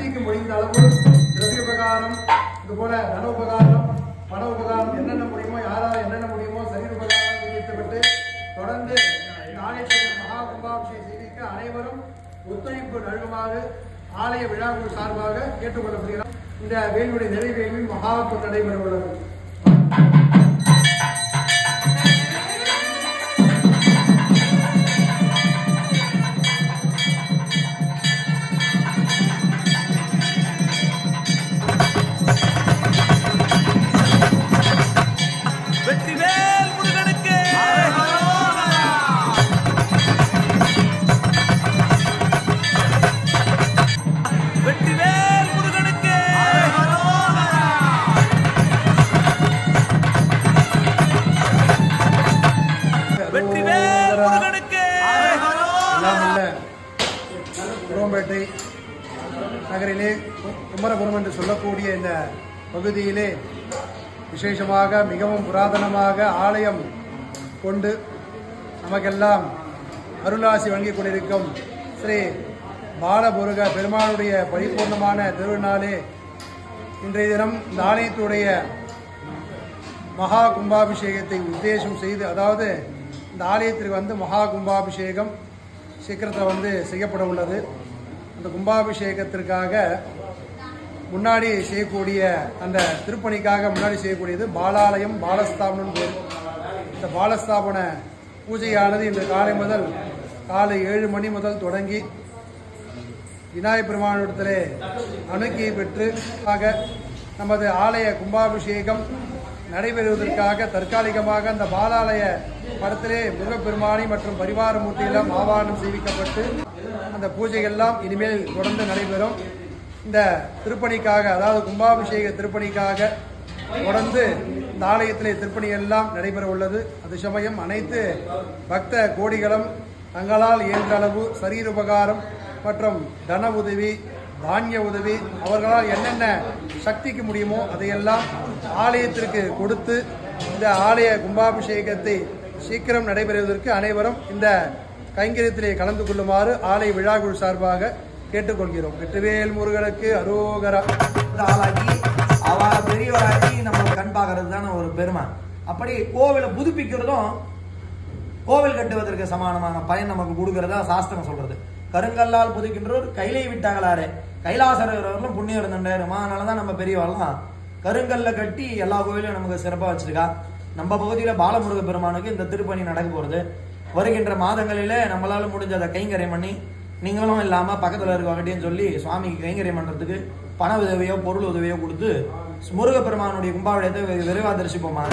சக்திக்கு முடிந்த அளவு திரவிய உபகாரம், இது போல தன உபகாரம், பண உபகாரம் என்னென்ன முடியுமோ, யாரால் என்னென்ன முடியுமோ சரீர உபகாரம் தெரிவித்துவிட்டு தொடர்ந்து நாளைக்கு மகா கும்பாபிஷேக செய்திக்கு அனைவரும் ஒத்துழைப்பு நல்குமாறு ஆலய விழாக்குழு சார்பாக கேட்டுக்கொள்ளப்படுகிறோம். இந்த வேலுடைய நிறைவேலில் மகாப்பு நடைபெற உள்ளது. குரோம்பேட்டை நகரிலே குமரபுரம் என்று சொல்லக்கூடிய இந்த பகுதியிலே விசேஷமாக மிகவும் புராதனமாக ஆலயம் கொண்டு நமக்கெல்லாம் அருளாசி வழங்கிக் கொண்டிருக்கும் ஸ்ரீ பாலமுருக பெருமானுடைய பரிபூர்ணமான திருநாளே இன்றைய தினம் இந்த ஆலயத்துடைய மகா கும்பாபிஷேகத்தை உத்தேசம் செய்து, அதாவது இந்த ஆலயத்திற்கு வந்து மகா கும்பாபிஷேகம் சீக்கிரத்தில் செய்யப்பட உள்ளது. அந்த கும்பாபிஷேகத்திற்காக முன்னாடி செய்யக்கூடிய அந்த திருப்பணிக்காக முன்னாடி செய்யக்கூடியது பாலாலயம் பாலஸ்தாபனம் பேர். இந்த பாலஸ்தாபன பூஜையானது இன்று காலை 7 மணி முதல் தொடங்கி விநாயகப் பெருமானிடத்திலே அனுக்கியை பெற்று நமது ஆலய கும்பாபிஷேகம் நடைபெறுவதற்காக தற்காலிகமாக அந்த பாலாலய படத்திலே முருகப்பெருமானி மற்றும் பரிவார மூர்த்தியெல்லாம் ஆவாகனம் செய்விக்கப்பட்டு அந்த பூஜைகள்லாம் இனிமேல் தொடர்ந்து நடைபெறும். இந்த திருப்பணிக்காக, அதாவது கும்பாபிஷேக திருப்பணிக்காக தொடர்ந்து இந்த ஆலயத்திலே திருப்பணி எல்லாம் நடைபெற உள்ளது. அது சமயம் அனைத்து பக்த கோடிகளும் தங்களால் இயன்ற அளவு சரீர உபகாரம் மற்றும் தன உதவி, தானிய உதவி, அவர்களால் என்னென்ன சக்திக்கு முடியுமோ அதையெல்லாம் ஆலயத்திற்கு கொடுத்து இந்த ஆலய கும்பாபிஷேகத்தை சீக்கிரம் நடைபெறுவதற்கு அனைவரும் இந்த கைங்கரியத்திலே கலந்து கொள்ளுமாறு ஆலய விழாக்குழு சார்பாக கேட்டுக்கொள்கிறோம். வெற்றிவேல் முருகனுக்கு அரோகரா. ஆளாக்கி அவ பெரியவராக்கி நம்ம கண் பார்க்கறது தானே ஒரு பெருமை. அப்படி கோவிலை புதுப்பிக்கிறதும் கோவில் கட்டுவதற்கு சமானமான பயன் நமக்கு கொடுக்கறதா சாஸ்திரம் சொல்றது. கருங்கல்லால் புதுக்கின்றோர் கைலை விட்டாங்களாரே, கைலாசரவர்களும் புண்ணியம் இருந்துட்டாருமா. அதனாலதான் நம்ம பெரியவெல்லாம் கருங்கல்ல கட்டி எல்லா கோவிலையும் நமக்கு சிறப்பா வச்சிருக்கா. நம்ம பகுதியில பாலமுருக பெருமானுக்கு இந்த திருப்பணி நடக்க போறது. வருகின்ற மாதங்களிலே நம்மளால முடிஞ்ச அதை கைங்கரியம் பண்ணி, நீங்களும் இல்லாம பக்கத்துல இருக்கவங்கன்னு சொல்லி சுவாமிக்கு கைங்கரியம் பண்றதுக்கு பண உதவியோ பொருள் உதவியோ கொடுத்து முருக பெருமானுடைய கும்பாபிஷேகத்தை விரைவா தரிசிப்போமாக.